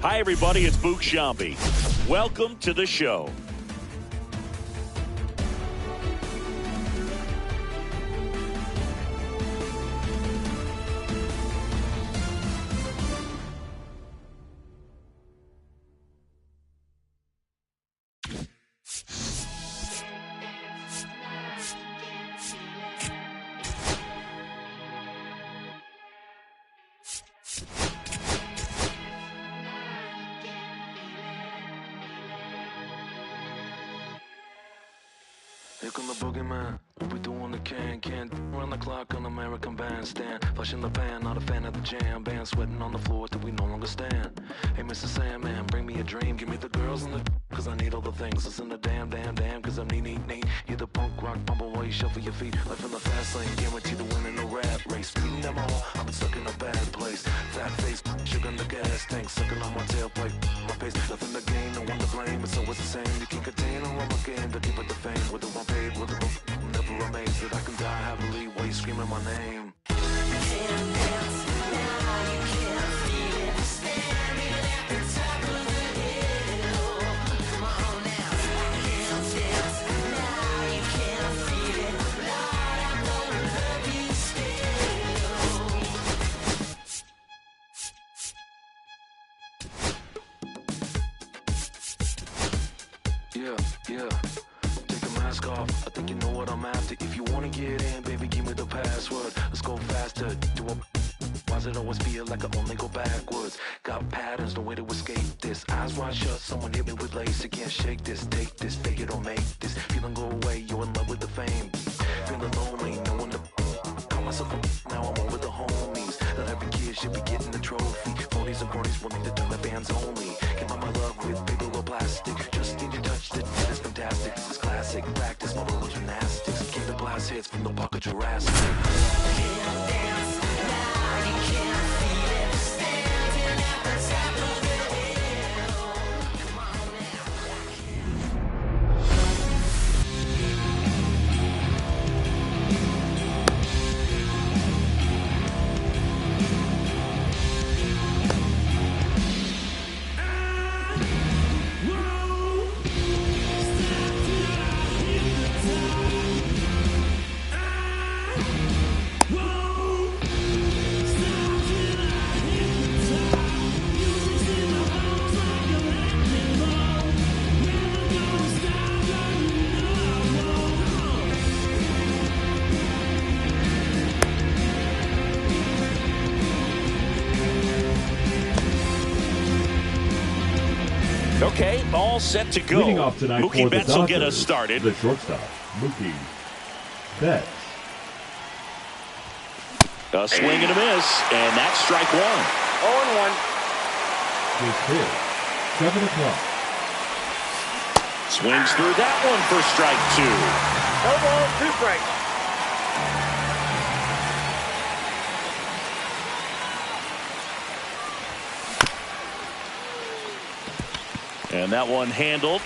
Hi, everybody. It's Boog Sciambi. Welcome to the show. Here come the boogeyman. What we doing the can run the clock on American Bandstand. Flushing the pan, not a fan of the jam band. Sweating on the floor till we no longer stand. Hey, Mr. Sandman, bring me a dream. Give me the girls and the cause I need all the things. Listen to damn, cause I'm neat. You're the punk rock bumble while you shuffle your feet. Life in the fast lane, guaranteed to win in the rap race. Beating them all, I've been stuck in a bad place. Fat face, sugar in the gas tank. Sucking on my tailpipe, my face. Nothing to gain, no one to blame. It's always the same. You can't contain all of my game to keep it the fame. With the one paid, with the I'm never amazed that I can die happily while you screaming my name. Yeah. Take the mask off. I think you know what I'm after. If you wanna get in, baby, give me the password. Let's go faster. Why does it always feel like I only go backwards? Got patterns, no way to escape this. Eyes wide shut, someone hit me with lace. You can't shake this, take this, fake it or make this. Feeling go away, you're in love with the fame. Feeling lonely, no one to call myself a now I'm over the homies. Not every kid should be getting the trophy. Phonies and cronies will need to turn the bands only. Came out my love with paper or plastic. Just need to touch it, it's fantastic. This is classic practice, my little gymnastics. Came to blast hits from the pocket Jurassic. Can't dance now, you can't feel it. Standing at the top of the hill. Come on now. Okay, all set to go. Leading off tonight Mookie for Betts the will get us Dodgers, started. The shortstop, Mookie Betts. A swing and a miss, and that's strike one. 0-1. His pitch, 7 o'clock. Swings through that one for strike two. No ball, 2 strikes. And that one handled.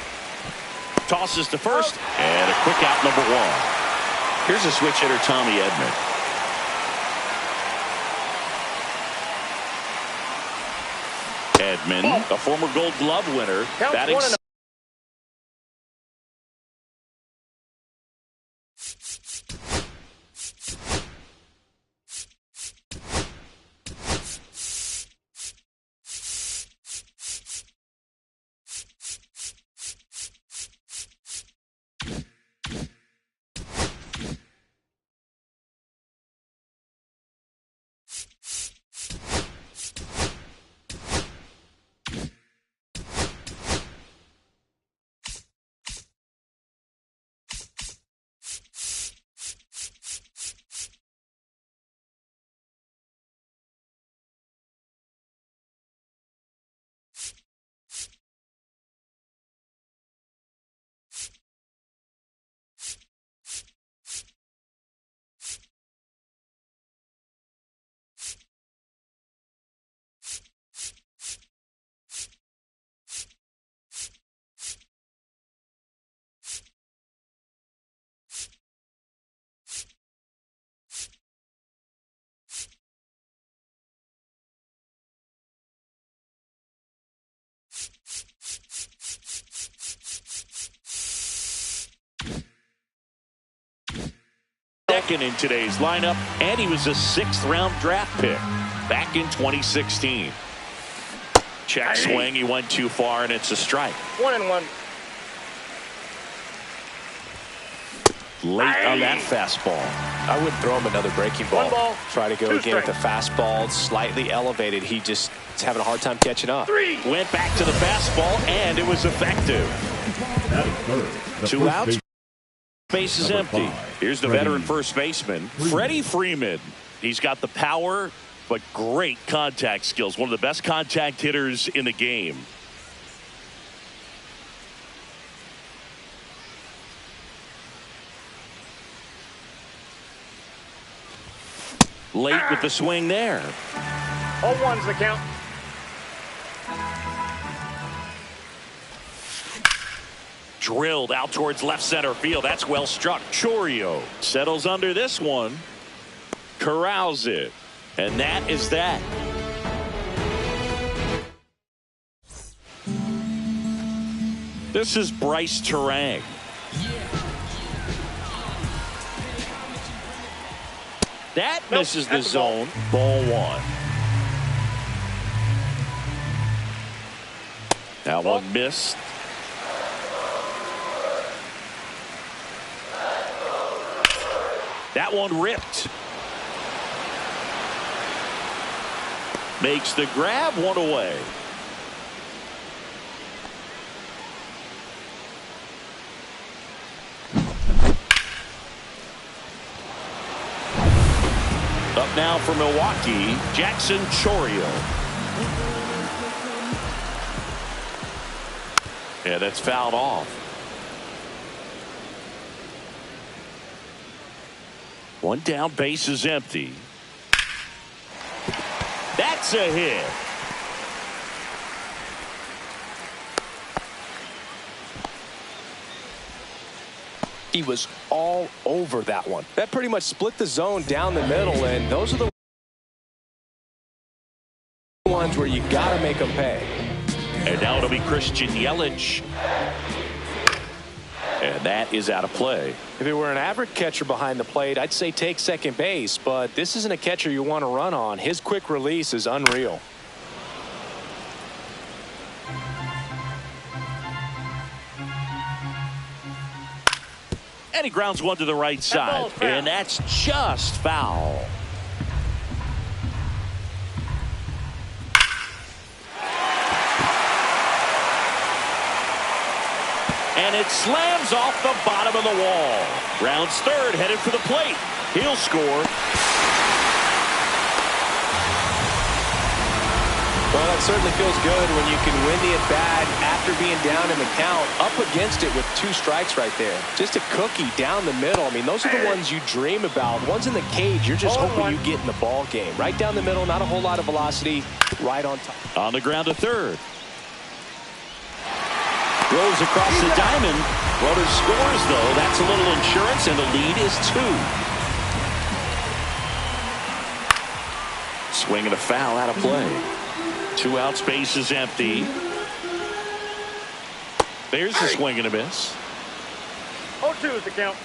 Tosses to first, and a quick out number one. Here's a switch hitter, Tommy Edman. Edman, a former Gold Glove winner, batting 1-0. second in today's lineup, and he was a 6th-round draft pick back in 2016. Check swing. He went too far, and it's a strike. 1-1. Late on that fastball. I wouldn't throw him another breaking ball. 1 ball. Try to go 2 again with the strikes. fastball, slightly elevated. He just is having a hard time catching up. 3. Went back to the fastball, and it was effective. At third, the 2 first outs. base- Base is Number empty. 5, Here's the Freddie veteran first baseman, Freeman. Freddie Freeman. He's got the power, but great contact skills. One of the best contact hitters in the game. Late with the swing there. 0-1's the count. Drilled out towards left center field. That's well struck. Chourio settles under this one. Corrals it. And that is that. This is Bryce Terang. That misses the that's a ball. zone. Ball 1. That Ball. one missed. That one ripped. Makes the grab, 1 away. Up now for Milwaukee, Jackson Chourio. Yeah, that's fouled off. 1 down, base is empty. That's a hit. He was all over that one. That pretty much split the zone down the middle, and those are the ones where you got to make them pay. And now it'll be Christian Yelich. And that is out of play. If it were an average catcher behind the plate, I'd say take second base, but this isn't a catcher you want to run on. His quick release is unreal. And he grounds one to the right side. ball's foul. And that's just foul. And it slams off the bottom of the wall. Rounds third, headed for the plate. He'll score. Well, that certainly feels good when you can win the at-bat after being down in the count, up against it with 2 strikes right there. Just a cookie down the middle. I mean, those are the ones you dream about. Ones in the cage, you're just hoping you get in the ball game. Right down the middle, not a whole lot of velocity, right on top. On the ground to third. Throws across the diamond. Runner scores, though. That's a little insurance, and the lead is 2. Swing and a foul out of play. 2 outs, base is empty. There's the swing and a miss. 0-2 is the count.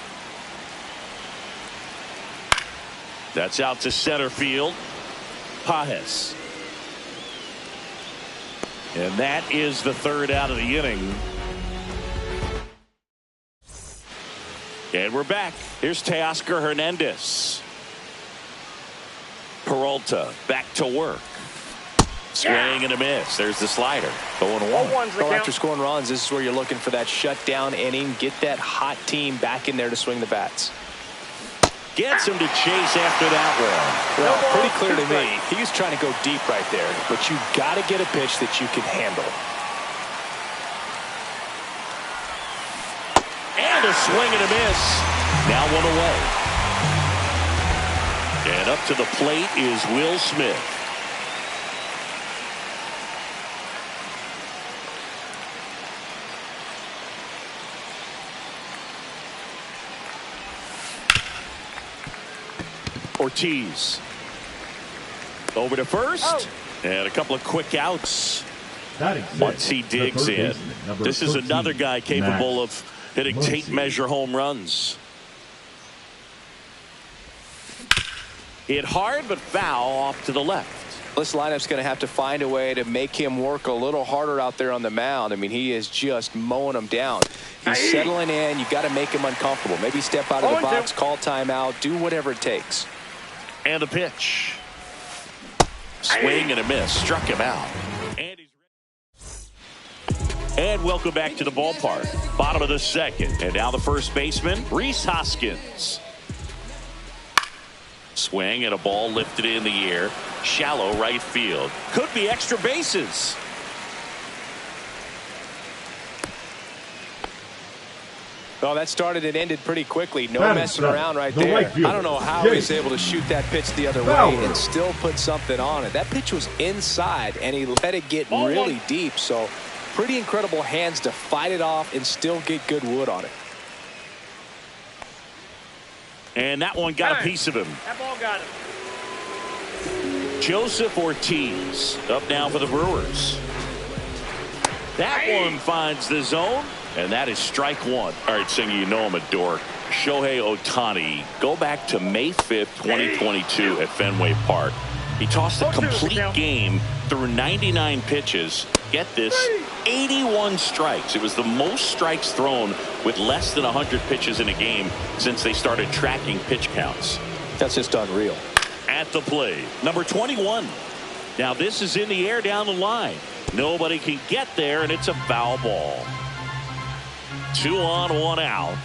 That's out to center field. Pajes. And that is the 3rd out of the inning. And we're back. Here's Teoscar Hernandez. Peralta back to work. Swing and a miss. There's the slider. 0-1. 0-1's the Well, count. after scoring runs, this is where you're looking for that shutdown inning. Get that hot team back in there to swing the bats. Gets him to chase after that one. Well, No ball, pretty clear 2 to me. strikes. He was trying to go deep right there, but you got to get a pitch that you can handle. And a swing and a miss. Now 1 away. And up to the plate is Will Smith. Ortiz. Over to first. And a couple of quick outs. Batting sixth, Once he the digs third in. baseman, number This is 13, another guy capable Max of hitting tape Muncy. measure home runs. Hit hard, but foul off to the left. This lineup's going to have to find a way to make him work a little harder out there on the mound. I mean, he is just mowing them down. He's settling in. You got to make him uncomfortable. Maybe step out of the box, call timeout, do whatever it takes. And the pitch. Swing and a miss. Struck him out. And welcome back to the ballpark. Bottom of the second. And now the first baseman, Rhys Hoskins. Swing and a ball lifted in the air. Shallow right field. Could be extra bases. Well, that started and ended pretty quickly. No messing around right there. I don't know how he was able to shoot that pitch the other way and still put something on it. That pitch was inside, and he let it get really deep. So pretty incredible hands to fight it off and still get good wood on it. And that one got a piece of him. That ball got him. Joseph Ortiz up now for the Brewers. That one finds the zone, and that is strike one. All right, Singer, you know I'm a dork. Shohei Ohtani, go back to May 5th, 2022 at Fenway Park. He tossed a complete game through 99 pitches. Get this, 81 strikes. It was the most strikes thrown with less than 100 pitches in a game since they started tracking pitch counts. That's just unreal. At the plate, number 21. Now this is in the air down the line. Nobody can get there, and it's a foul ball. 2 on, 1 out.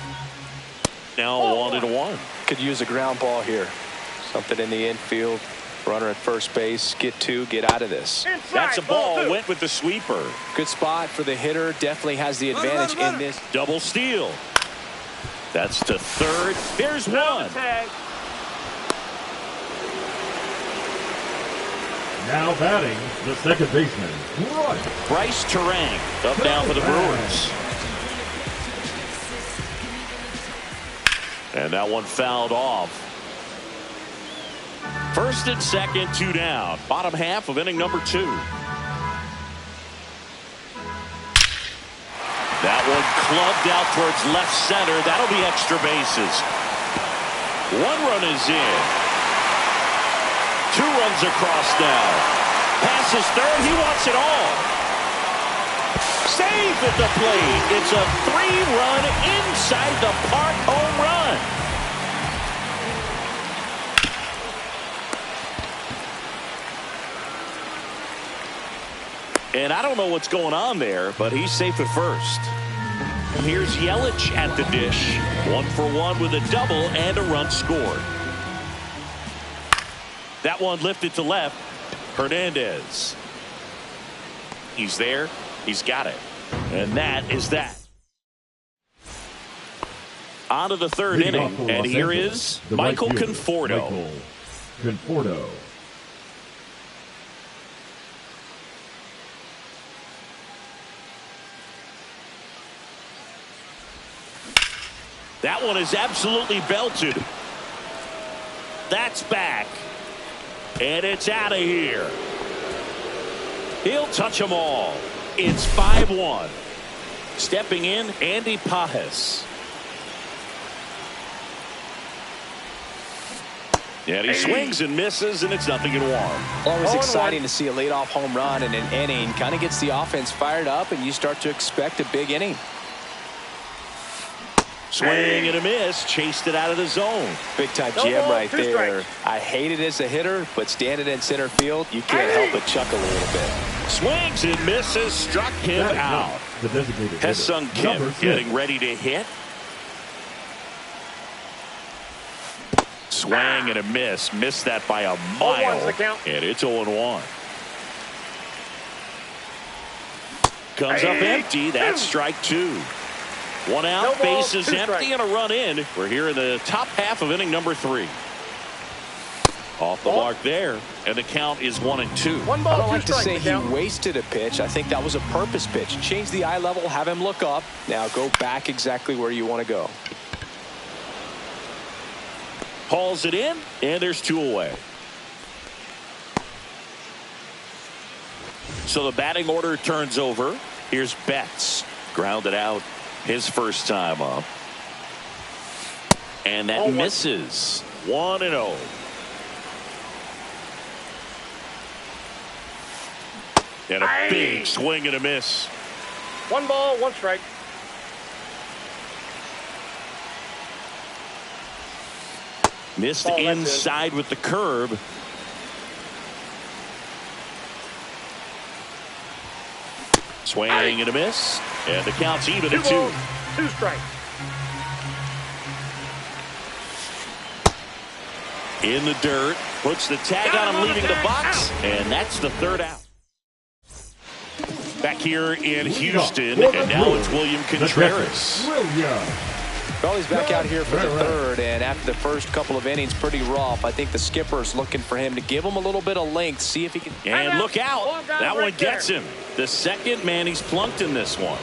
Now 1-1. Could use a ground ball here. Something in the infield. Runner at first base. Get 2. Get out of this. That's a ball. Went with the sweeper. Good spot for the hitter. Definitely has the advantage in this. Double steal. That's to third. There's one. Now batting, the second baseman, Bryce Turang up now for the Brewers. And that one fouled off. First and second, 2 down. Bottom half of inning number 2. That one clubbed out towards left center. That'll be extra bases. 1 run is in. 2 runs across now. Passes third. He wants it all. Save at the plate. It's a 3-run inside the park home run. And I don't know what's going on there, but he's safe at first. Here's Yelich at the dish. 1 for 1 with a double and a run scored. That one lifted to left. Hernandez. He's there. He's got it. And that is that. On to the third inning. And here is Michael Conforto. That one is absolutely belted. That's back. And it's out of here. He'll touch them all. It's 5-1. Stepping in, Andy Pages. And he swings and misses, and it's 0-1. Always exciting to see a leadoff home run in an inning. Kind of gets the offense fired up, and you start to expect a big inning. Swing and a miss. Chased it out of the zone. Big time jam right there. I hate it as a hitter, but standing in center field, you can't help but chuckle a little bit. Swings and misses. Struck him out. The designated Ha-Seong Kim getting ready to hit. Swing and a miss. Missed that by a mile. And it's 0-1. Comes up empty. That's strike 2. 1 out, bases empty, and a run in. We're here in the top half of inning number 3. Off the mark there, and the count is 1-2. I don't like to say he wasted a pitch. I think that was a purpose pitch. Change the eye level, have him look up. Now go back exactly where you want to go. Hauls it in, and there's 2 away. So the batting order turns over. Here's Betts. Grounded out. His first time up. And that misses. 1-0. And a big swing and a miss. 1 ball, 1 strike. Missed Oh, inside with the curve. Swing and a miss. And the count's even at 2. 2 balls, 2 strikes. In the dirt. Puts the tag on him, leaving the box. And that's the 3rd out. Back here in Houston. And now it's William Contreras. Well, he's back out here for the 3rd, and after the first couple of innings, pretty rough. I think the skipper's looking for him to give him a little bit of length, see if he can. And look out. That one gets him. The second man he's plunked in this one.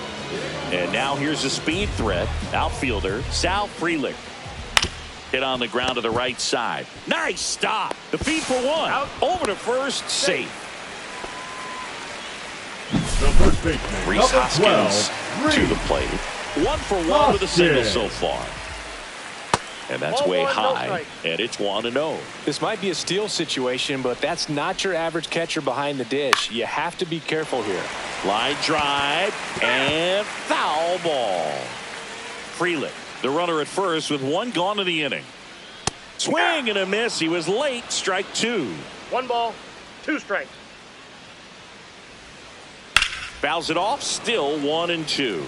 And now here's a speed threat. Outfielder Sal Frelick. Hit on the ground to the right side. Nice stop. The feed for 1. Out. Over to first. Safe. The first baseman, Rhys number Hoskins 12, to the plate. 1 for 1 with a single so far. And that's Ball way 1, no high. strike. And it's 1-0. This might be a steal situation, but that's not your average catcher behind the dish. You have to be careful here. Line drive and foul ball. Frelick, the runner at first with 1 gone in the inning. Swing and a miss. He was late. Strike 2. 1 ball, 2 strikes. Fouls it off. Still 1-2.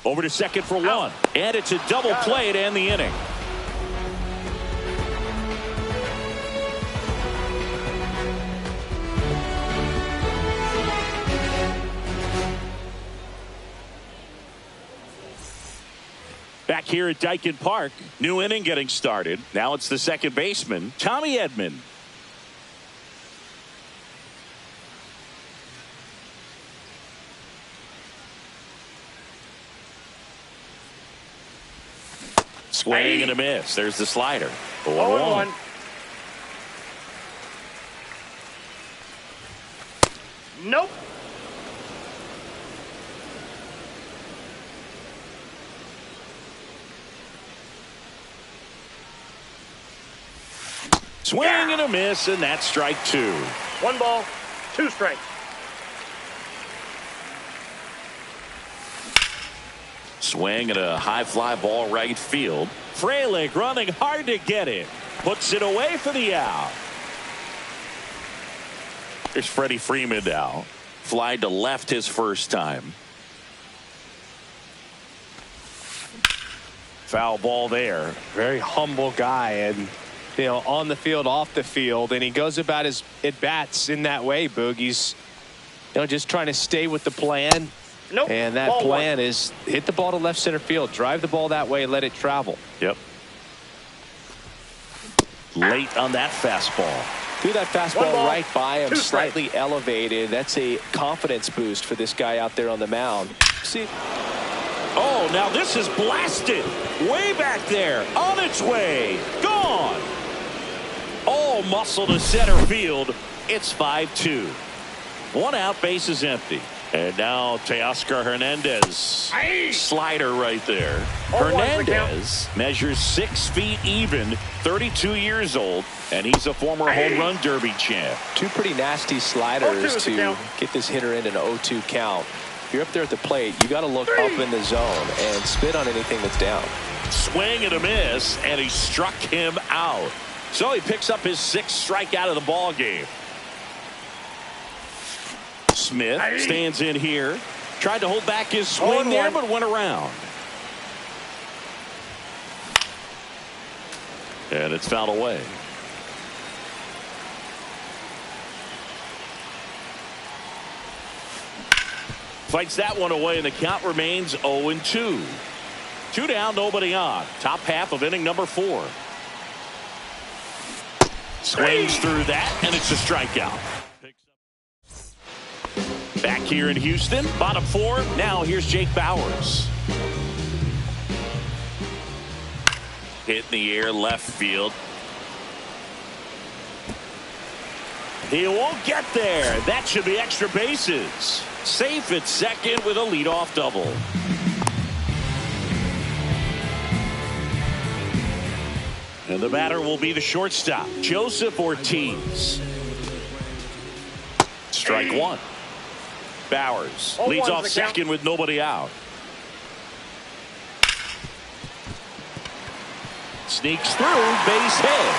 Over to second for 1. And it's a double play to end the inning. Back here at Daikin Park, new inning getting started. Now it's the second baseman, Tommy Edman. Swing and a miss. There's the slider. 0-1. Nope. Swing and a miss, and that's strike 2. 1 ball, 2 strikes. Swing at a high fly ball right field. Frelick running hard to get it. Puts it away for the out. There's Freddie Freeman now. Fly to left his first time. Foul ball there. Very humble guy, and on the field, off the field, and he goes about his at-bats in that way, Boogie's just trying to stay with the plan. Nope. And that Ball plan 1. is hit the ball to left center field, drive the ball that way, let it travel. Yep. Late on that fastball. Threw that 1 fastball ball, right by him, 2 strikes. slightly elevated. That's a confidence boost for this guy out there on the mound. See. Oh, now this is blasted. Way back there. On its way. Gone. All muscle to center field. It's 5-2. 1 out, base is empty. And now Teoscar Hernandez. Slider right there. Hernandez measures 6 feet even, 32 years old, and he's a former home run derby champ. 2 pretty nasty sliders 0-2 to count. get this hitter in an 0-2 count. If you're up there at the plate, you got to look up in the zone and spit on anything that's down. Swing and a miss, and he struck him out. So he picks up his 6th strikeout of the ball game. Smith stands in here. Tried to hold back his swing there, but went around. And it's fouled away. Fights that one away, and the count remains 0-2. 2 down, nobody on. Top half of inning number 4. Swings through that, and it's a strikeout. Back here in Houston, bottom 4. Now here's Jake Bauers. Hit in the air, left field. He won't get there. That should be extra bases. Safe at second with a leadoff double. And the batter will be the shortstop, Joseph Ortiz. Strike one. Bowers leads off second with nobody out. Sneaks through, base hit.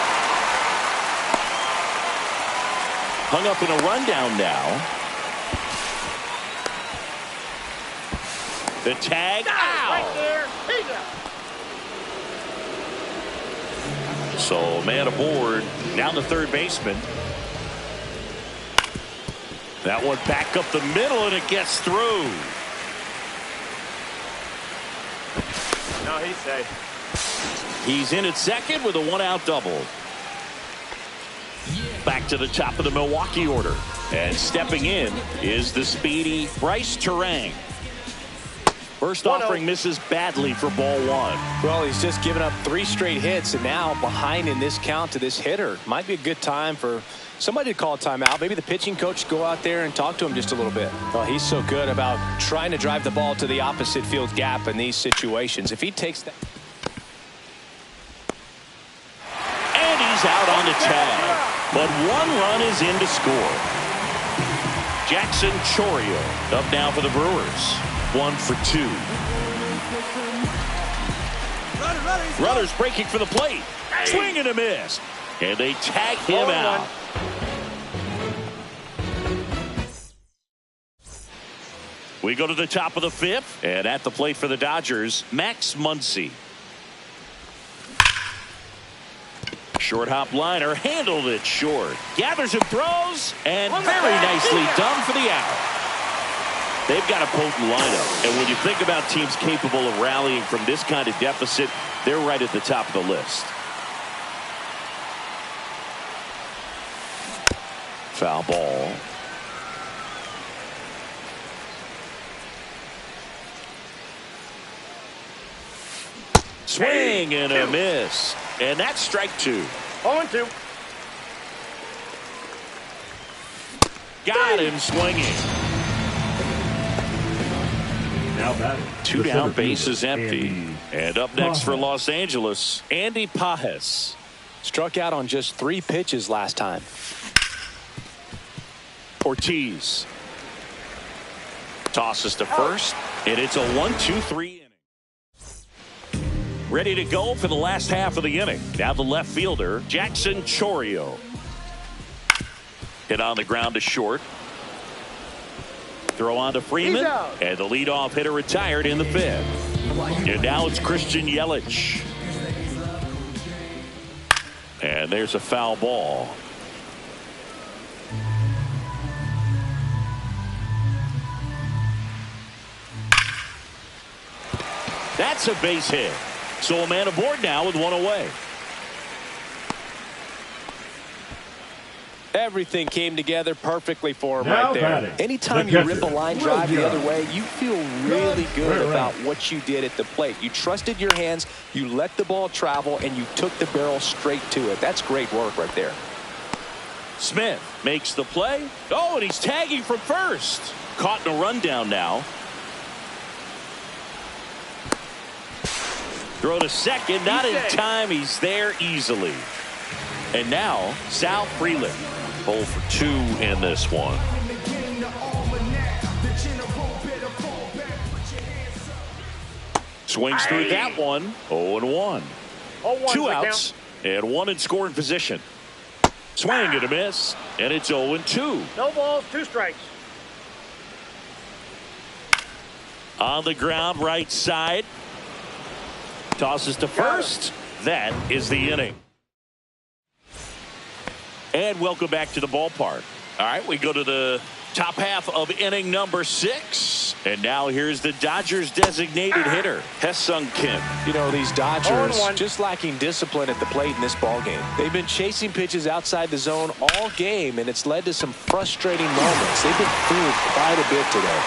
Hung up in a rundown now. The tag. Right there. So man aboard, down the third baseman. That one back up the middle, and it gets through. No, he's safe. He's in at second with a one-out double. Back to the top of the Milwaukee order. And stepping in is the speedy Bryce Turang. First offering misses badly for ball one. Well, he's just given up 3 straight hits, and now behind in this count to this hitter. Might be a good time for somebody to call a timeout. Maybe the pitching coach go out there and talk to him just a little bit. Well, he's so good about trying to drive the ball to the opposite field gap in these situations. If he takes that. And he's out on the tag. But 1 run is in to score. Jackson Chourio up now for the Brewers. 1 for 2. Runners breaking for the plate. Swing and a miss. And they tag him out. We go to the top of the 5th. And at the plate for the Dodgers, Max Muncy. Short hop liner, handled it short. Gathers and throws, and very nicely done for the out. They've got a potent lineup, and when you think about teams capable of rallying from this kind of deficit, they're right at the top of the list. Foul ball. Swing and a miss. And that's strike 2. 0-2. Got him swinging. Now batting. 2 down, base is empty. And up next for Los Angeles, Andy Pages. Struck out on just 3 pitches last time. Ortiz tosses to first, and it's a 1-2-3 inning. Ready to go for the last half of the inning. Now the left fielder, Jackson Chourio. Hit on the ground to short. Throw on to Freeman, and the leadoff hitter retired in the 5th. And now it's Christian Yelich. And there's a foul ball. That's a base hit. So a man aboard now with 1 away. Everything came together perfectly for him Now right there. batting. Anytime The you catcher, rip a line drive the Rojo. other way, you feel really good Right. about what you did at the plate. You trusted your hands, you let the ball travel, and you took the barrel straight to it. That's great work right there. Smith makes the play. Oh, and he's tagging from first. Caught in a rundown now. Throw to second, not in time. He's there easily. And now, Sal Freeland. 0 for 2 in this one. Swings through that one. 0-1. 2 outs and 1 in scoring position. Swing and a miss, and it's 0-2. No balls, 2 strikes. On the ground, right side. Tosses to first. That is the inning. And welcome back to the ballpark. All right, we go to the top half of inning number 6. And now here's the Dodgers designated hitter, Ha-Seong Kim. You know, these Dodgers 0-1. just lacking discipline at the plate in this ballgame. They've been chasing pitches outside the zone all game, and it's led to some frustrating moments. They've been fooled quite a bit today.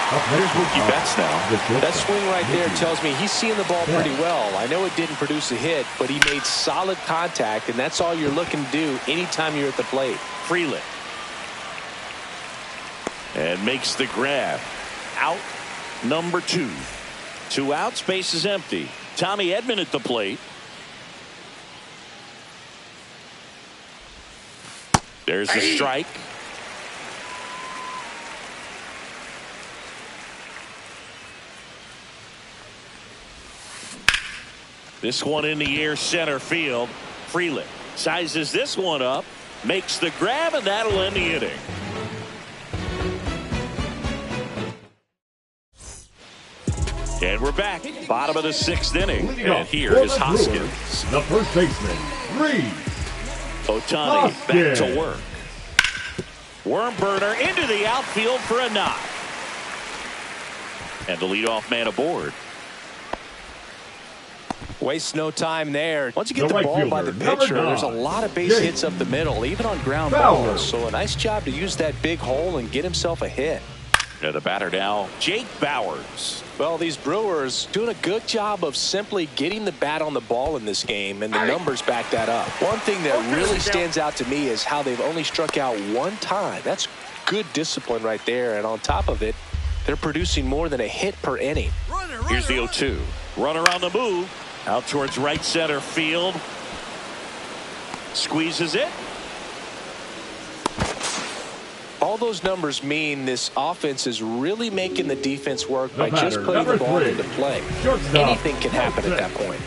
You bets now. That swing right there tells me he's seeing the ball pretty well. I know it didn't produce a hit, but he made solid contact, and that's all you're looking to do anytime you're at the plate. Freeland. And makes the grab. Out number 2. 2 outs, base is empty. Tommy Edman at the plate. There's the strike. This one in the air center field. Freeland sizes this one up, makes the grab, and that'll end the inning. And we're back. Bottom of the 6th inning. And here is Hoskins. The first baseman, Reese Ohtani back to work. Worm burner into the outfield for a knock. And the leadoff man aboard. Wastes no time there. Once you get The the right ball by the fielder, pitcher, number there's a 9, lot of base Jake hits up the middle, even on ground Bauer. balls. So a nice job to use that big hole and get himself a hit. And the batter now, Jake Bauers. Well, these Brewers doing a good job of simply getting the bat on the ball in this game, and the numbers back that up. One thing that really stands out to me is how they've only struck out one time. That's good discipline right there, and on top of it, they're producing more than a hit per inning. Here's the 0-2. Runner on the move. Out towards right center field. Squeezes it. All those numbers mean this offense is really making the defense work by just batter, putting the ball 3, into play. shortstop, Anything can happen at that point.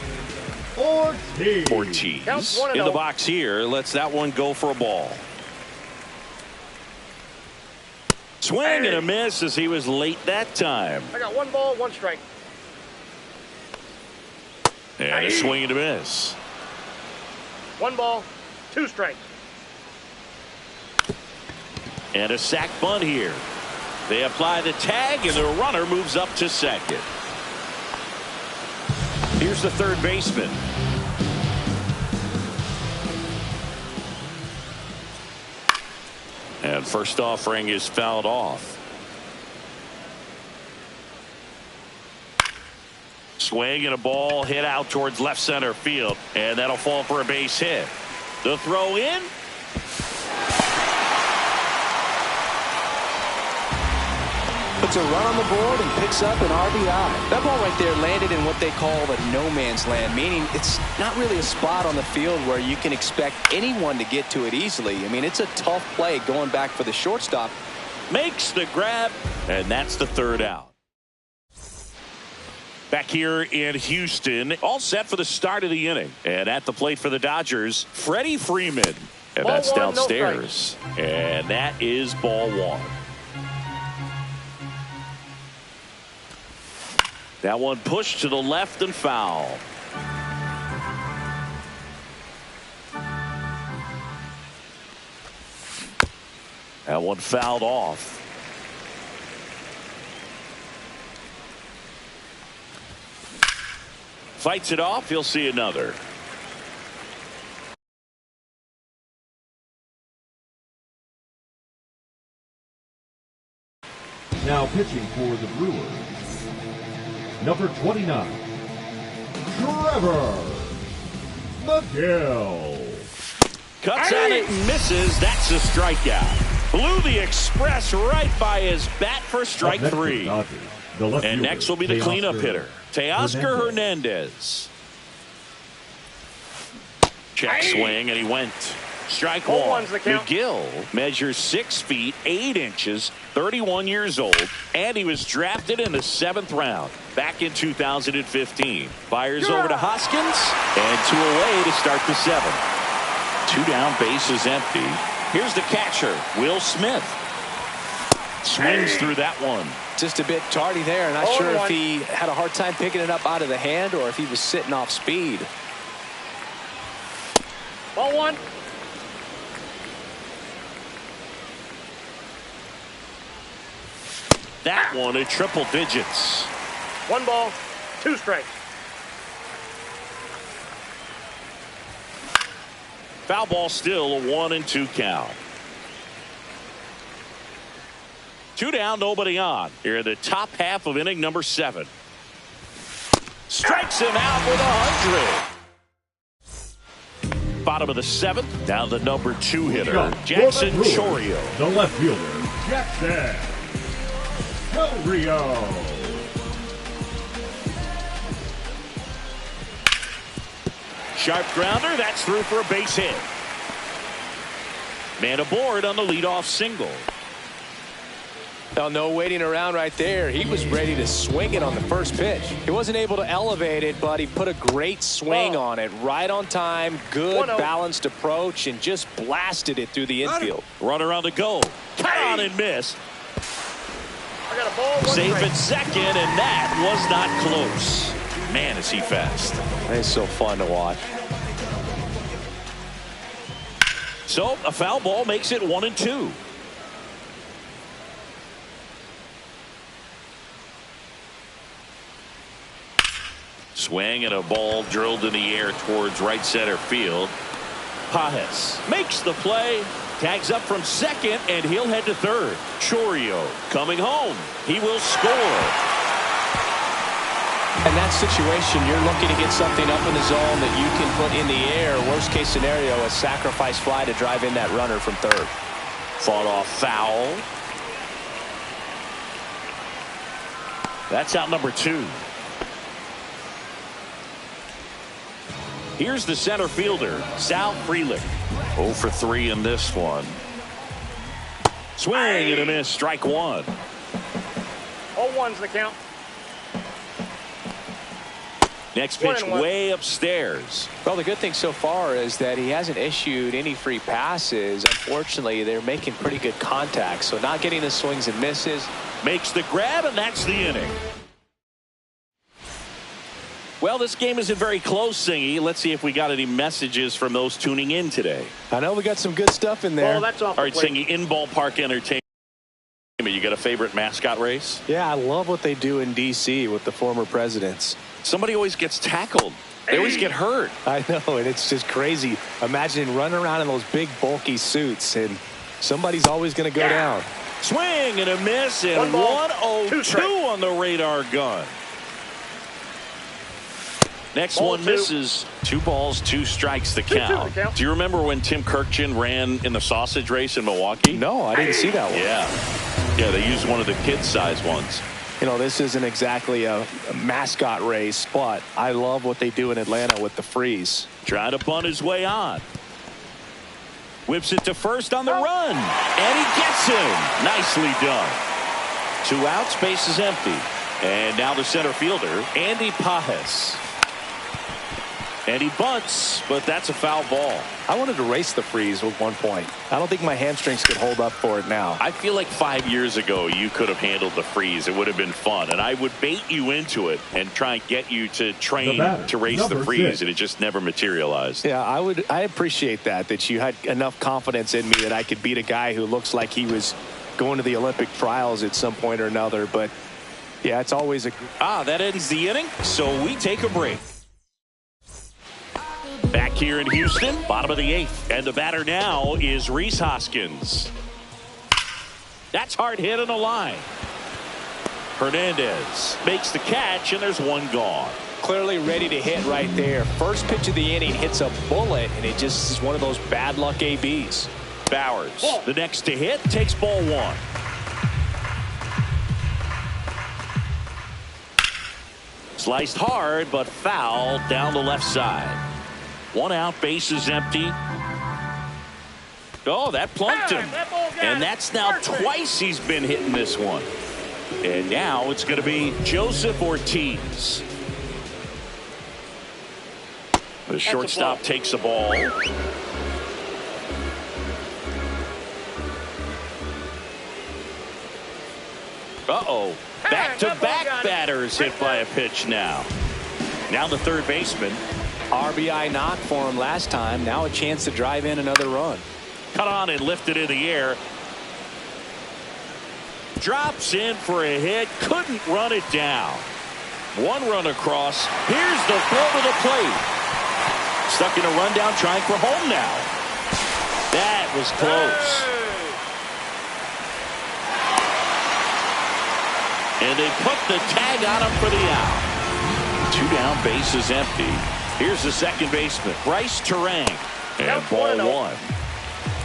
Ortiz. Counts 1-0. In the box here. Lets that one go for a ball. Swing and a miss as he was late that time. I got 1 ball, 1 strike. And a swing and a miss. 1 ball, 2 strikes. And a sac bunt here. They apply the tag, and the runner moves up to second. Here's the third baseman. And first offering is fouled off. Swing and a ball hit out towards left center field, and that'll fall for a base hit. The throw in. Puts a run on the board and picks up an RBI. That ball right there landed in what they call the no man's land, meaning it's not really a spot on the field where you can expect anyone to get to it easily. I mean, it's a tough play going back for the shortstop. Makes the grab, and that's the third out. Back here in Houston, all set for the start of the inning. And at the plate for the Dodgers, Freddie Freeman. And Ball that's 1, no downstairs. And that is ball 1. That one pushed to the left and foul. That one fouled off. Fights it off. He'll see another. Now pitching for the Brewers, number 29, Trevor McGill. Cuts on it and misses. That's a strikeout. Blew the express right by his bat for strike Up next for 3. Dodgers, the left And fielder, next will be the cleanup Teoscar hitter, Teoscar Hernandez. Check swing, and he went. Strike Ball 1. 1's the count. McGill measures 6 feet 8 inches, 31 years old, and he was drafted in the 7th round back in 2015. Fires over to Hoskins, and 2 away to start the 7th. 2 down, bases empty. Here's the catcher, Will Smith. Swings through that one. Just a bit tardy there. Not sure 0-1. if he had a hard time picking it up out of the hand or if he was sitting off speed. Ball 1. That one at triple digits. 1 ball, 2 strikes. Foul ball still, a 1-2 count. 2 down, nobody on. Here in the top half of inning number 7. Strikes him out with 100. Bottom of the 7th, down the number 2 hitter, Jackson Chourio. The left fielder, Jackson Chourio. Sharp grounder, that's through for a base hit. Man aboard on the leadoff single. Well, no waiting around right there. He was ready to swing it on the first pitch. He wasn't able to elevate it, but he put a great swing on it. Right on time, good balanced approach, and just blasted it through the infield. Runner on the go. Cut on and miss. I got a ball. Safe at second, and that was not close. Man, is he fast. It's so fun to watch. So a foul ball makes it 1-2. Swing and a ball drilled in the air towards right center field. Pages makes the play, tags up from second, and he'll head to third. Chourio coming home. He will score. In that situation, you're looking to get something up in the zone that you can put in the air. Worst case scenario, a sacrifice fly to drive in that runner from third. Fought off foul. That's out number 2. Here's the center fielder, Sal Frelick. 0 for 3 in this one. Swing and a miss, strike 1. 0-1's the count. Next pitch 1-1. way upstairs. Well, the good thing so far is that he hasn't issued any free passes. Unfortunately, they're making pretty good contact, so not getting the swings and misses. Makes the grab, and that's the inning. Well, this game isn't very close, Singy. Let's see if we got any messages from those tuning in today. I know we got some good stuff in there. Ball, that's off All the right, plate. Singy, in ballpark entertainment, you got a favorite mascot race? Yeah, I love what they do in D.C. with the former presidents. Somebody always gets tackled. They always get hurt. I know, and it's just crazy. Imagine running around in those big, bulky suits, and somebody's always going to go down. Swing and a miss, and 1-0-2 on the radar gun. Next Ball one 2. misses. 2 balls, 2 strikes the 2-2 count. the count. Do you remember when Tim Kirkjian ran in the sausage race in Milwaukee? No, I didn't see that one. Yeah, they used one of the kid-sized ones. You know, this isn't exactly a mascot race, but I love what they do in Atlanta with the freeze. Trying to bunt his way on. Whips it to first on the run. And he gets him. Nicely done. 2 outs, base is empty. And now the center fielder, Andy Pages. And he bunts, but that's a foul ball. I wanted to race the freeze at one point. I don't think my hamstrings could hold up for it now. I feel like 5 years ago you could have handled the freeze. It would have been fun. And I would bait you into it and try and get you to train to race the freeze. And it just never materialized. Yeah, I appreciate that you had enough confidence in me that I could beat a guy who looks like he was going to the Olympic trials at some point or another. But, yeah, it's always a... That ends the inning. So we take a break. Back here in Houston, bottom of the 8th. And the batter now is Rhys Hoskins. That's hard hit on the line. Hernandez makes the catch, and there's 1 gone. Clearly ready to hit right there. First pitch of the inning hits a bullet, and it just is one of those bad luck ABs. Bowers, the next to hit, takes ball 1. Sliced hard, but foul down the left side. 1 out, base is empty. Oh, that plunked him. And that's now twice he's been hitting this one. And now it's going to be Joseph Ortiz. The shortstop takes the ball. Uh-oh. Back-to-back batters hit by a pitch now. Now the third baseman. RBI knock for him last time. Now a chance to drive in another run. Cut on and lifted in the air. Drops in for a hit. Couldn't run it down. 1 run across. Here's the throw to the plate. Stuck in a rundown, trying for home now. That was close. And they put the tag on him for the out. 2 down, base is empty. Here's the second baseman, Bryce Turang. And ball 1.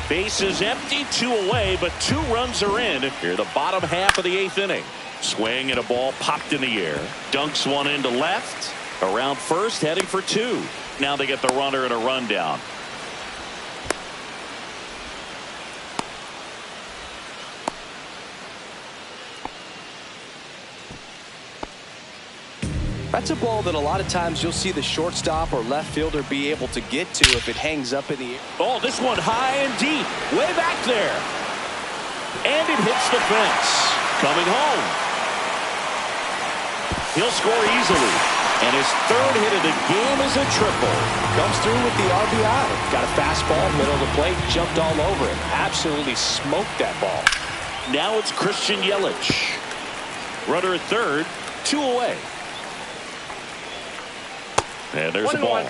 Base is empty, 2 away, but 2 runs are in here, the bottom half of the 8th inning. Swing and a ball popped in the air. Dunks 1 into left. Around first, heading for 2. Now they get the runner and a rundown. That's a ball that a lot of times you'll see the shortstop or left fielder be able to get to if it hangs up in the air. Oh, this one high and deep, way back there. And it hits the fence. Coming home. He'll score easily. And his third hit of the game is a triple. Comes through with the RBI. Got a fastball, middle of the plate, jumped all over it. Absolutely smoked that ball. Now it's Christian Yelich. Runner at third, 2 away. And there's the ball.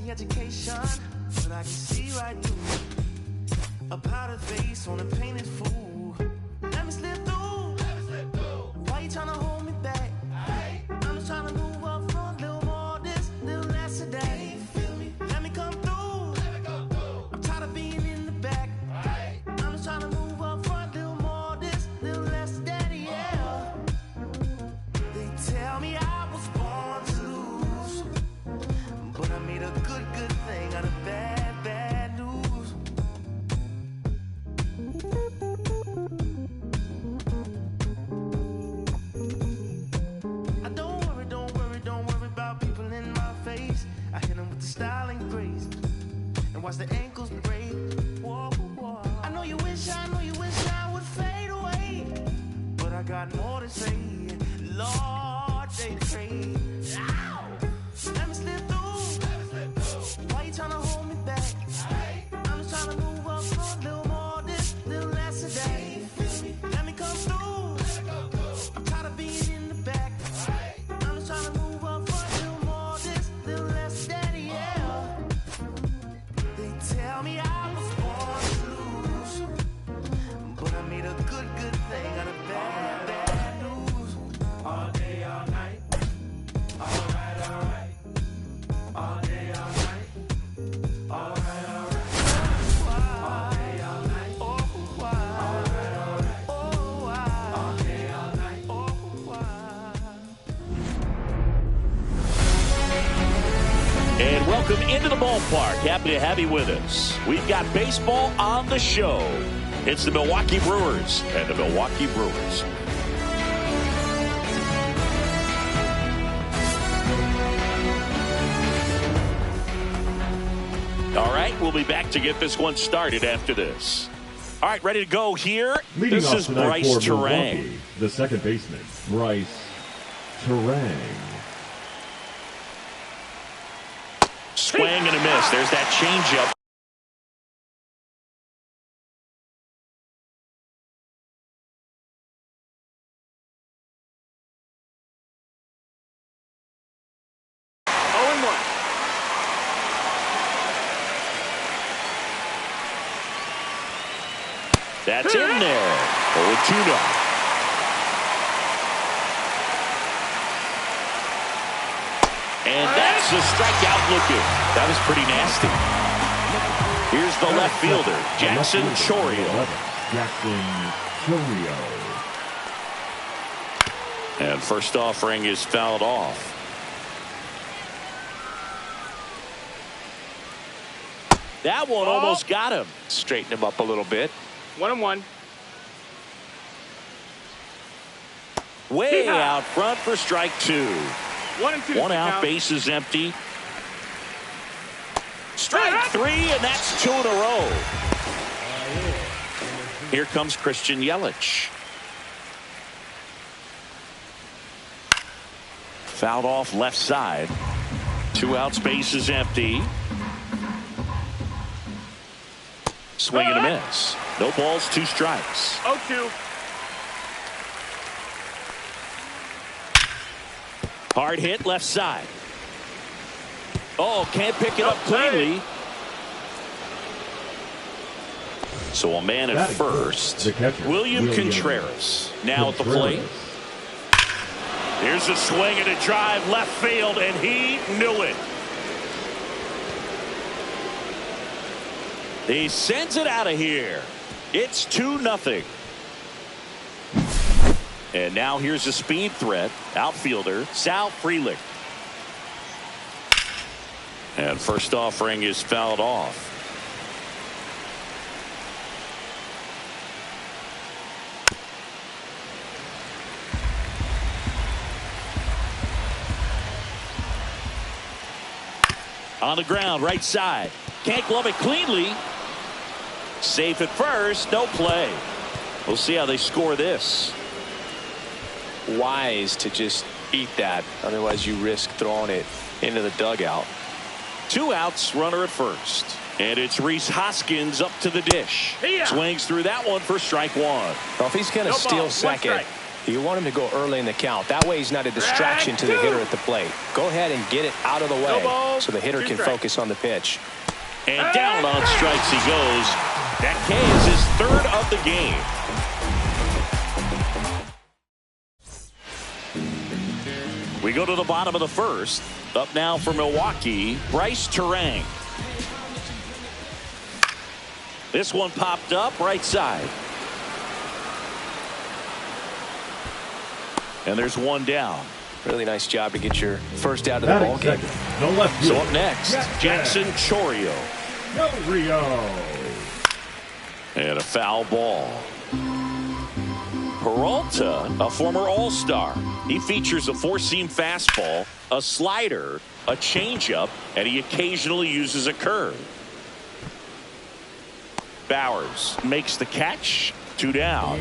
Education, but I can see right through a powdered face on a painted fool. Let me slip through. Why you trying to hold me back? I'm just trying to move up front, little more this, little less of that. Let me come through. I'm tired of being in the back. I'm just trying to move up front, little more this, little less of that. Yeah. They tell me I was born to lose, but I made a good thing out of bad news. I don't worry about people in my face. I hit them with the style and grace, and watch the ankles break. Whoa, whoa. I know you wish I would fade away, but I got more to say. Lord, they pray. Ow! Let me slip through. Why you trying to hold me back? I'm just trying to move up front, little more this, little less of that. Let me come through. I'm tired of being in the back. I'm just trying to move up front, little more this, little less of that. Yeah. They tell me I was born to lose, but I made a good thing out of bad news. All day, all night. All right. All day, all night. All right. All day, all night. Oh, why? All right. Oh, why? All day, all night. Oh, why? And welcome into the ballpark. Happy to have you with us. We've got baseball on the show. It's the Milwaukee Brewers and the Milwaukee Brewers. All right, we'll be back to get this one started after this. All right, ready to go here. Leading This off is tonight Bryce for Turang. Milwaukee, the second baseman, Bryce Turang. Swing and a miss. There's that changeup. That's in there. 0-2 now. And that's the strikeout looking. That was pretty nasty. Here's the left fielder, Jackson Chourio. Jackson Chourio. And first offering is fouled off. That one almost got him. Straighten him up a little bit. 1-1. Way out front for strike 2. 1-2. One out, base is empty. Strike 3, and that's 2 in a row. Here comes Christian Yelich. Fouled off left side. 2 outs, base is empty. Swing and a miss. No balls, 2 strikes. 0-2. Hard hit left side. Oh, can't pick it up cleanly. So a man at first. The catcher, William Contreras now at the plate. Here's a swing and a drive left field, and he knew it. He sends it out of here. It's 2-0. And now here's a speed threat. Outfielder Sal Frelick. And first offering is fouled off. On the ground, right side. Can't glove it cleanly. Safe at first, no play. We'll see how they score this. Wise to just eat that. Otherwise, you risk throwing it into the dugout. 2 outs, runner at first. And it's Rhys Hoskins up to the dish. Swings through that one for strike 1. Well, if he's going to steal second, you want him to go early in the count. That way he's not a distraction to the hitter at the plate. Go ahead and get it out of the way so the hitter can focus on the pitch. And down on strikes he goes. That K is his 3rd of the game. We go to the bottom of the 1st. Up now for Milwaukee, Bryce Turang. This one popped up right side. And there's 1 down. Really nice job to get your first out of the ball game. No left So up next, Jackson Chourio. And a foul ball. Peralta, a former All-Star. He features a 4-seam fastball, a slider, a changeup, and he occasionally uses a curve. Bowers makes the catch. 2 down.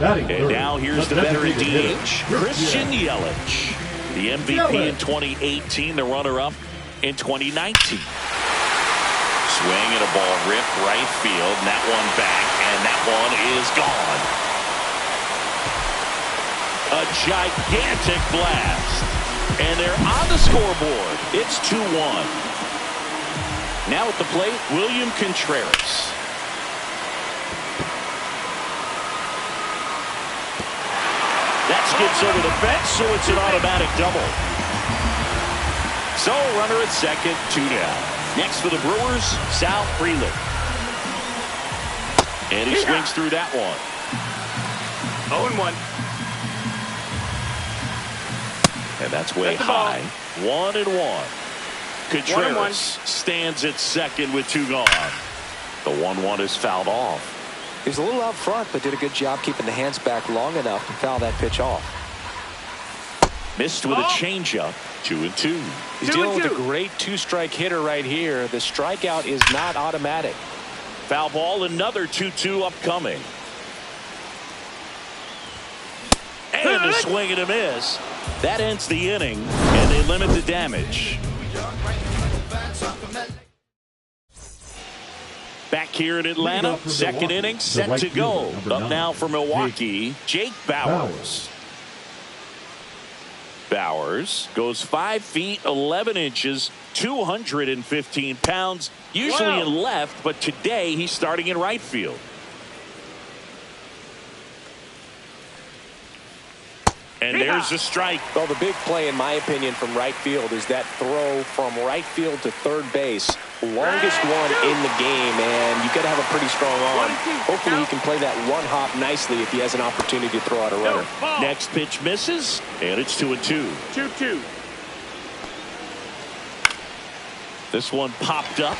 And now here's the veteran DH, Christian Yelich. The MVP in 2018, the runner-up in 2019. Swing and a ball ripped right field, and that one back, and that one is gone. A gigantic blast. And they're on the scoreboard. It's 2-1. Now at the plate, William Contreras. That skips over the fence, so it's an automatic double. So runner at second, 2 down. Next for the Brewers, Sal Frelick. And he swings through that one. 0-1. And that's way high. 1-1. Contreras stands at second with 2 gone. The 1-1 is fouled off. He was a little out front, but did a good job keeping the hands back long enough to foul that pitch off. Missed with a changeup. 2-2. He's dealing with a great 2-strike hitter right here. The strikeout is not automatic. Foul ball, another 2-2 upcoming. And a swing and a miss. That ends the inning, and they limit the damage. Back here in Atlanta, second inning set to go. Up now for Milwaukee, Jake Bauers. Bauers goes 5 feet 11 inches, 215 pounds, usually in left, but today he's starting in right field. And there's a strike. Well, the big play, in my opinion, from right field is that throw from right field to third base. Longest one in the game, and you've got to have a pretty strong arm. Hopefully he can play that one hop nicely if he has an opportunity to throw out a runner. Next pitch misses, and it's 2-2. 2-2. This one popped up,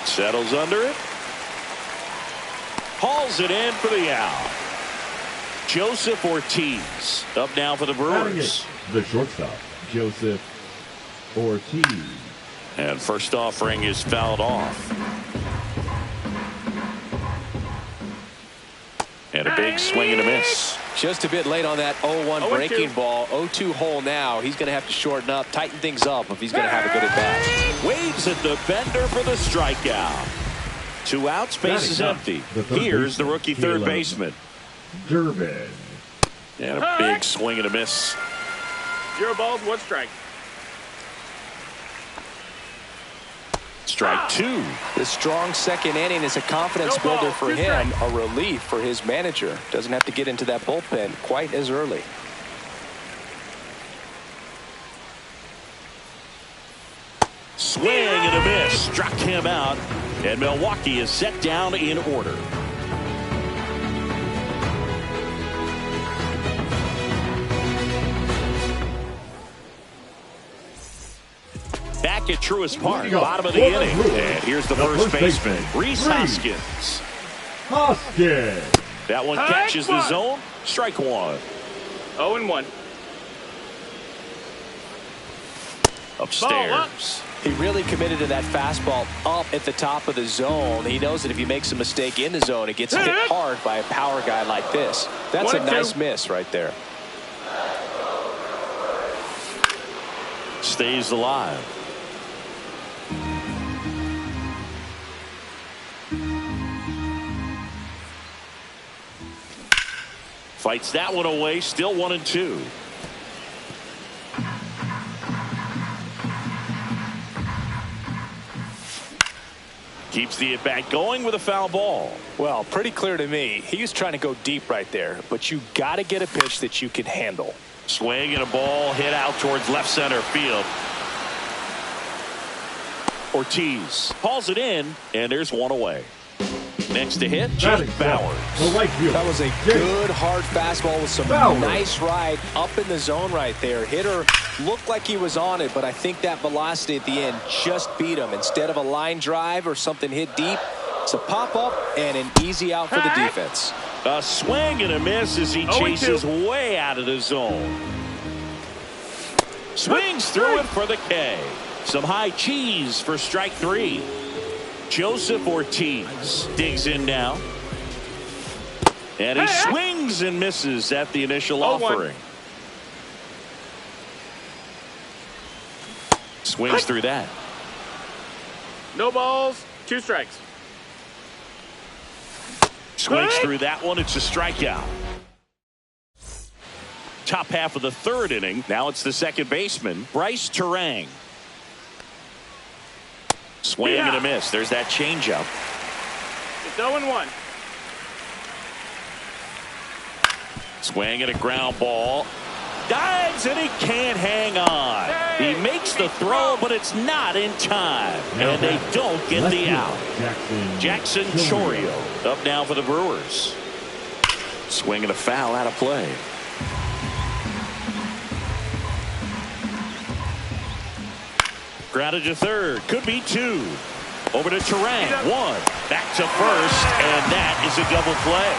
settles under it, hauls it in for the out. Joseph Ortiz up now for the Brewers. The shortstop, Joseph Ortiz. And first offering is fouled off. And a big swing and a miss. Just a bit late on that 0-1 breaking ball. 0-2 hole now. He's going to have to shorten up, tighten things up if he's going to have a good at bat. Waves at the bender for the strikeout. 2 outs, base is empty. Here's the rookie third baseman. Durbin. And a big swing and a miss. 0 balls, 1 strike. Strike 2. The strong second inning is a confidence No ball, builder for 2 him, strikes. a relief for his manager. Doesn't have to get into that bullpen quite as early. Swing and a miss. Struck him out. And Milwaukee is set down in order. Back at Truist Park, bottom of the inning. And here's the first baseman, Rhys Hoskins. Hoskins. That one catches the zone. Strike 1. 0-1. Upstairs. He really committed to that fastball up at the top of the zone. He knows that if he makes a mistake in the zone, it gets hit hard by a power guy like this. That's a nice miss right there. Stays alive. Fights that one away. Still 1-2. Keeps the at-bat going with a foul ball. Well, pretty clear to me. He was trying to go deep right there, but you got to get a pitch that you can handle. Swing and a ball hit out towards left center field. Ortiz hauls it in, and there's one away. Next to hit, Jake Bauers. That was a good hard fastball with some nice ride up in the zone right there. Hitter looked like he was on it, but I think that velocity at the end just beat him. Instead of a line drive or something hit deep, it's a pop-up and an easy out for the defense. A swing and a miss as he chases way out of the zone. Swings through it for the K. Some high cheese for strike 3. Joseph Ortiz digs in now. And he swings and misses at the initial offering. Swings through that. No balls, 2 strikes. Swings through that one. It's a strikeout. Top half of the 3rd inning. Now it's the second baseman, Bryce Turang. Swing and a miss. There's that changeup. It's 0-1. Swing and a ground ball. Dives and he can't hang on. He makes the throw, but it's not in time. And they don't get the out. Jackson Chourio up now for the Brewers. Swing and a foul out of play. Grounded to third. Could be 2. Over to Turang. 1. Back to first. And that is a double play.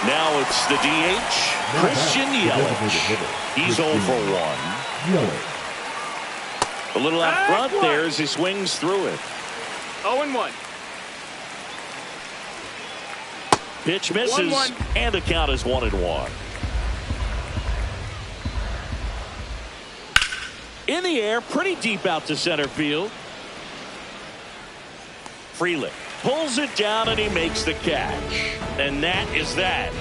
Now it's the DH, Christian Yelich. He's 0 for 1. A little out front there as he swings through it. 0-1. Pitch misses, 1-1. and the count is 1-1. In the air, pretty deep out to center field. Frelick pulls it down and he makes the catch. And that is that.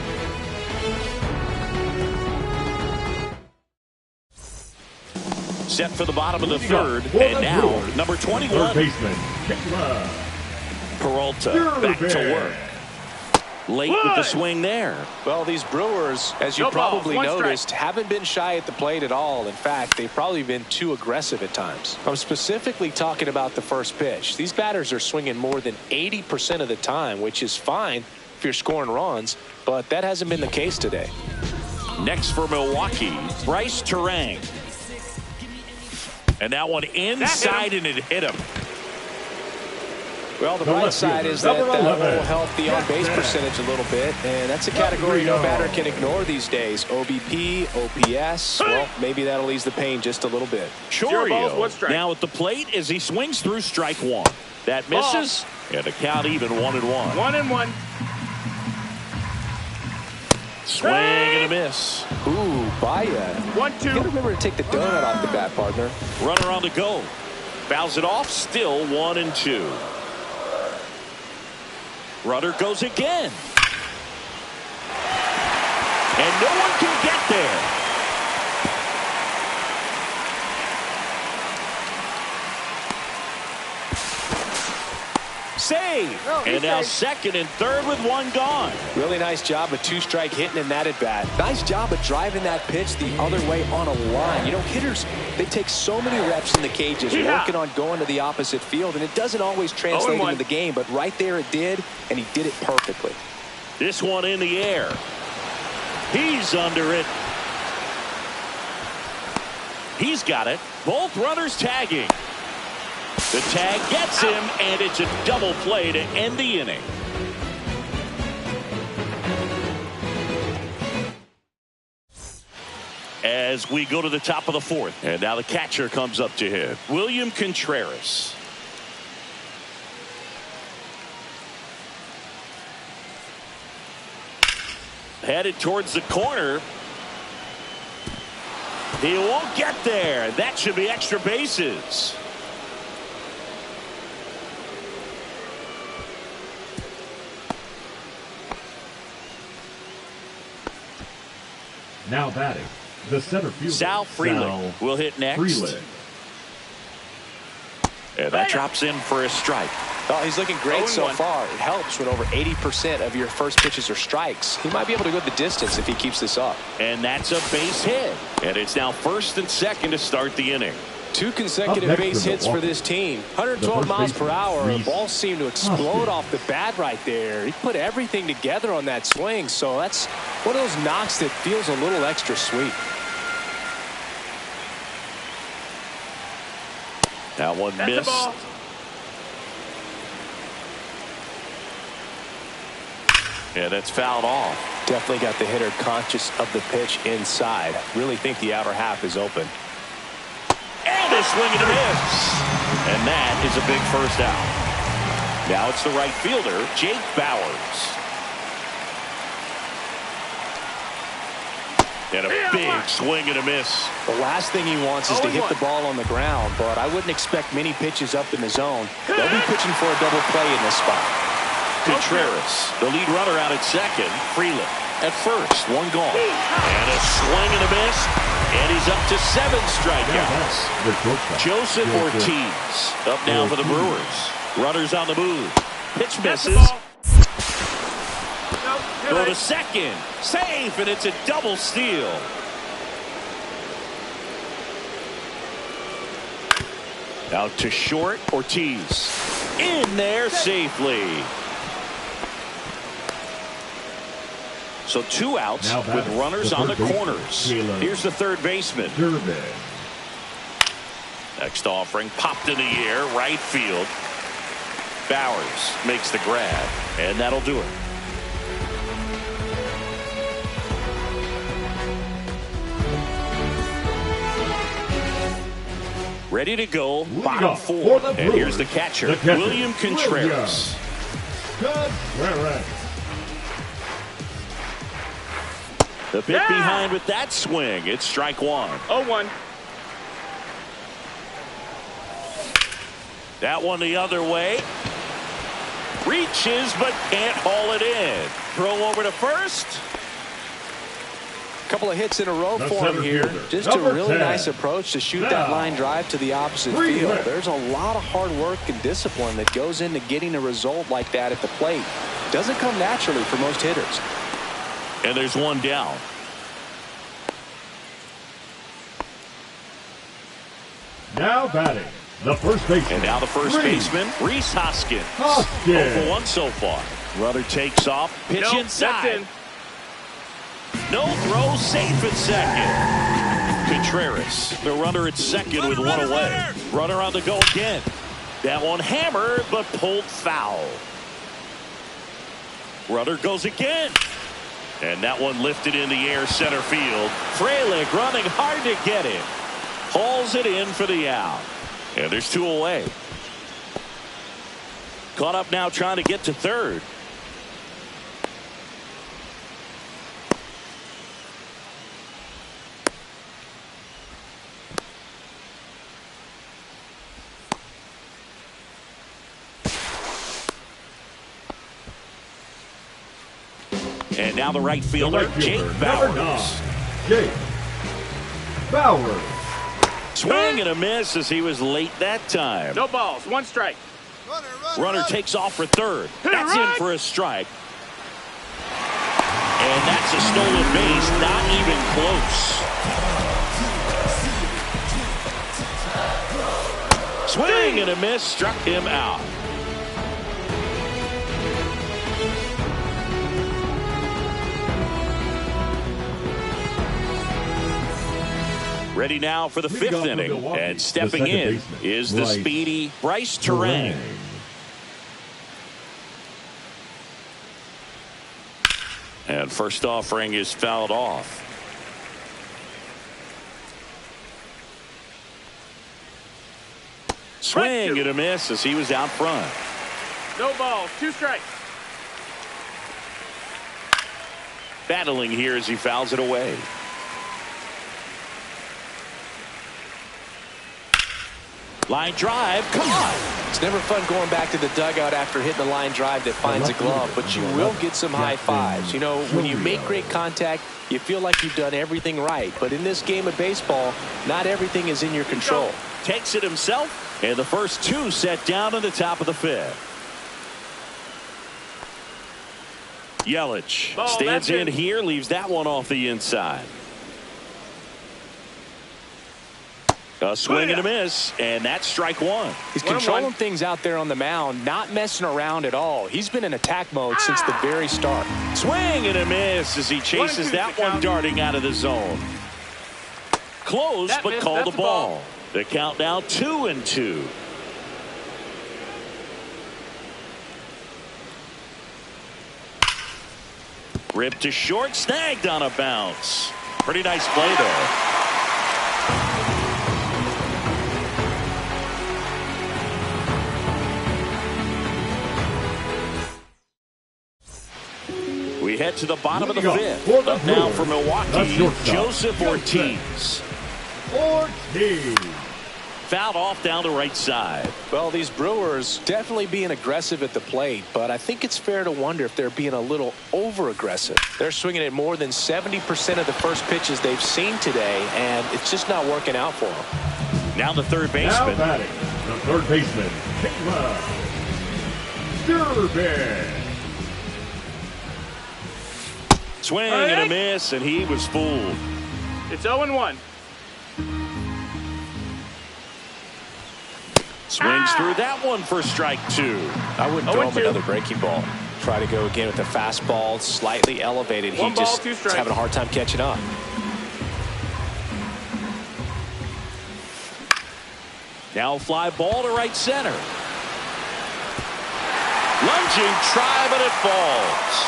Set for the bottom of the 3rd. And now, number 21. Third baseman, Peralta back to work. Late with the swing there. Well, these Brewers, as you probably noticed, haven't been shy at the plate at all. In fact, they've probably been too aggressive at times. I'm specifically talking about the first pitch. These batters are swinging more than 80% of the time, which is fine if you're scoring runs, but that hasn't been the case today. Next for Milwaukee, Bryce Turang. And that one inside and it hit him. Well, the bright side is that will help the on-base percentage a little bit, and that's a category no batter can ignore these days. OBP, OPS, well, maybe that'll ease the pain just a little bit. Chourio now at the plate as he swings through strike 1. That misses, and the count even 1-1. 1-1. Swing and a miss. Ooh, Baez. 1-2. You gotta remember to take the donut off the bat, partner. Runner on the go. Fouls it off, still 1-2. Runner goes again. And no one can get there. Save. And now second and third with one gone. Really nice job of two-strike hitting in that at-bat. Nice job of driving that pitch the other way on a line. You know, hitters, they take so many reps in the cages working on going to the opposite field, and it doesn't always translate into the game, but right there it did, and he did it perfectly. This one in the air. He's under it. He's got it. Both runners tagging. The tag gets him, and it's a double play to end the inning. As we go to the top of the fourth, and now the catcher comes up to hit. William Contreras. Headed towards the corner. He won't get there. That should be extra bases. Now batting, the center fielder, Sal Frelick will hit next. Frelick. And that drops in for a strike. Oh, he's looking great so far. It helps when over 80% of your first pitches are strikes. He might be able to go the distance if he keeps this up. And that's a base hit. And it's now first and second to start the inning. 2 consecutive base hits for this team. 112 miles per hour. The ball seemed to explode off the bat right there. He put everything together on that swing. So that's one of those knocks that feels a little extra sweet. That one missed. Yeah, that's fouled off. Definitely got the hitter conscious of the pitch inside. Really think the outer half is open. And a swing and a miss. And that is a big first out. Now it's the right fielder, Jake Bauers. And a big swing and a miss. The last thing he wants is to hit the ball on the ground, but I wouldn't expect many pitches up in the zone. They'll be pitching for a double play in this spot. Contreras, the lead runner out at second. Frelick at first, one gone. And a swing and a miss. And he's up to 7 strikeouts. Joseph Ortiz up now for the Brewers. Runners on the move. Pitch misses. Go to second. Safe, and it's a double steal. Out to short. Ortiz in there safely. So 2 outs with runners on the corners. Here's the third baseman. Next offering popped in the air, right field. Bauers makes the grab, and that'll do it. Ready to go, bottom 4. And here's the catcher, William Contreras. The bit behind with that swing. It's strike 1. 0-1. That one the other way. Reaches but can't haul it in. Throw over to first. Couple of hits in a row for him here. Just a really nice approach to shoot that line drive to the opposite field. There's a lot of hard work and discipline that goes into getting a result like that at the plate. Doesn't come naturally for most hitters. And there's one down. Now batting, the first baseman. And now the first baseman, Rhys Hoskins. 0 for 1 so far. Runner takes off, pitch inside. No throw, safe at second. Contreras, the runner at second with one away. Runner on the go again. That one hammered, but pulled foul. Runner goes again. And that one lifted in the air center field. Frelick running hard to get it. Hauls it in for the out. And there's 2 away. Caught up now trying to get to third. And now the right fielder, Jake number 9, Bauers. Jake Bauers. Swing and a miss as he was late that time. No balls. 1 strike. Runner takes off for third. That's in for a strike. And that's a stolen base, not even close. Swing and a miss, struck him out. Ready now for the 5th inning, and stepping in is the speedy Bryce Terang. And first offering is fouled off. Swing and a miss as he was out front. No balls. 2 strikes. Battling here as he fouls it away. Line drive, come on. It's never fun going back to the dugout after hitting the line drive that finds a glove, but you will get some high fives. You know, when you make great contact, you feel like you've done everything right. But in this game of baseball, not everything is in your control. Takes it himself, and the first 2 set down in the top of the 5th. Yelich stands in here, leaves that one off the inside. A swing and a miss, and that's strike 1. He's controlling things out there on the mound, not messing around at all. He's been in attack mode since the very start. Swing and a miss as he chases that one darting out of the zone. Close, but called the ball. The count now 2-2. Ripped to short, snagged on a bounce. Pretty nice play there. We head to the bottom of the 5th. Up now for Milwaukee, Joseph Ortiz. Fouled off down the right side. Well, these Brewers definitely being aggressive at the plate, but I think it's fair to wonder if they're being a little over-aggressive. They're swinging at more than 70% of the first pitches they've seen today, and it's just not working out for them. Now the third baseman. Now batting, the third baseman, Caleb Durbin. Swing and a miss, and he was fooled. It's 0-1. Swings through that one for strike 2. I wouldn't throw him another breaking ball. Try to go again with the fastball, slightly elevated. He just is having a hard time catching up. Now fly ball to right center. Lunging try, but it falls.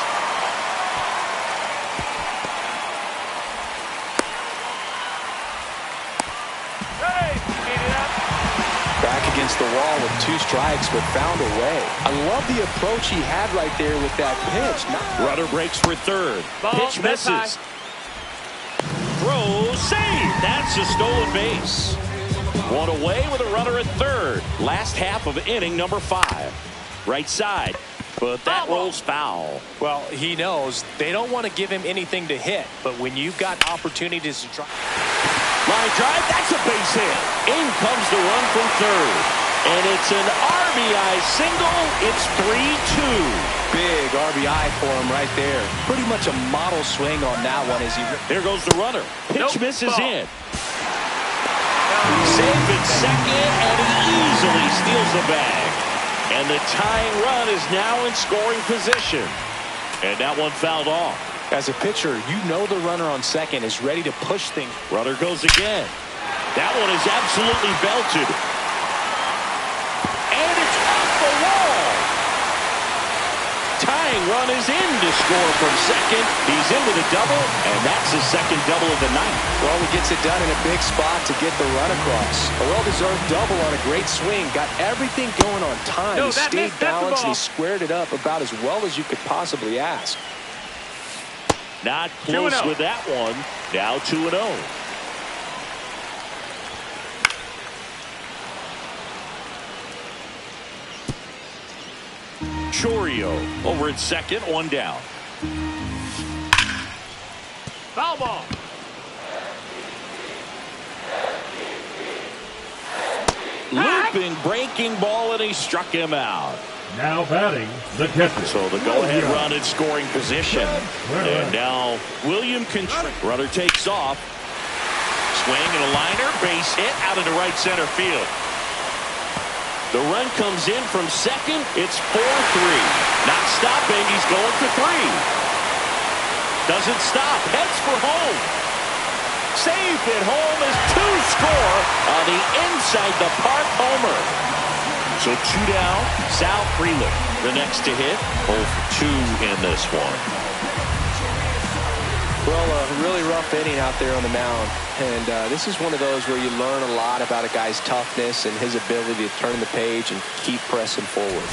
Back against the wall with 2 strikes, but found a way. I love the approach he had right there with that pitch. Runner breaks for third. Pitch misses. Throw, save. That's a stolen base. One away with a runner at third. Last half of inning number 5. Right side, but that rolls foul. Well, he knows they don't want to give him anything to hit, but when you've got opportunities to try. Line drive, that's a base hit. In comes the run from third. And it's an RBI single. It's 3-2. Big RBI for him right there. Pretty much a model swing on that one. As he. There goes the runner. Pitch misses in. Safe at second, and he easily steals the bag. And the tying run is now in scoring position. And that one fouled off. As a pitcher, you know the runner on second is ready to push things. Runner goes again. That one is absolutely belted. And it's off the wall. Tying run is in to score from second. He's in with a double, and that's his second double of the night. Well, he gets it done in a big spot to get the run across. A well-deserved double on a great swing. Got everything going on time. He stayed balanced, and he squared it up about as well as you could possibly ask. Not close with that one. Now 2-0. Chourio over at second, one down. Foul ball. Looping, breaking ball, and he struck him out. Now batting, the catcher. So the go-ahead run in scoring position. And now William Contreras. Runner takes off. Swing and a liner. Base hit out into right center field. The run comes in from second. It's 4-3. Not stopping. He's going for 3. Doesn't stop. Heads for home. Saved at home as 2 score on the inside the park homer. So 2 down. Sal Frelick, the next to hit. 0 for 2 in this one. Well, a really rough inning out there on the mound. And this is one of those where you learn a lot about a guy's toughness and his ability to turn the page and keep pressing forward.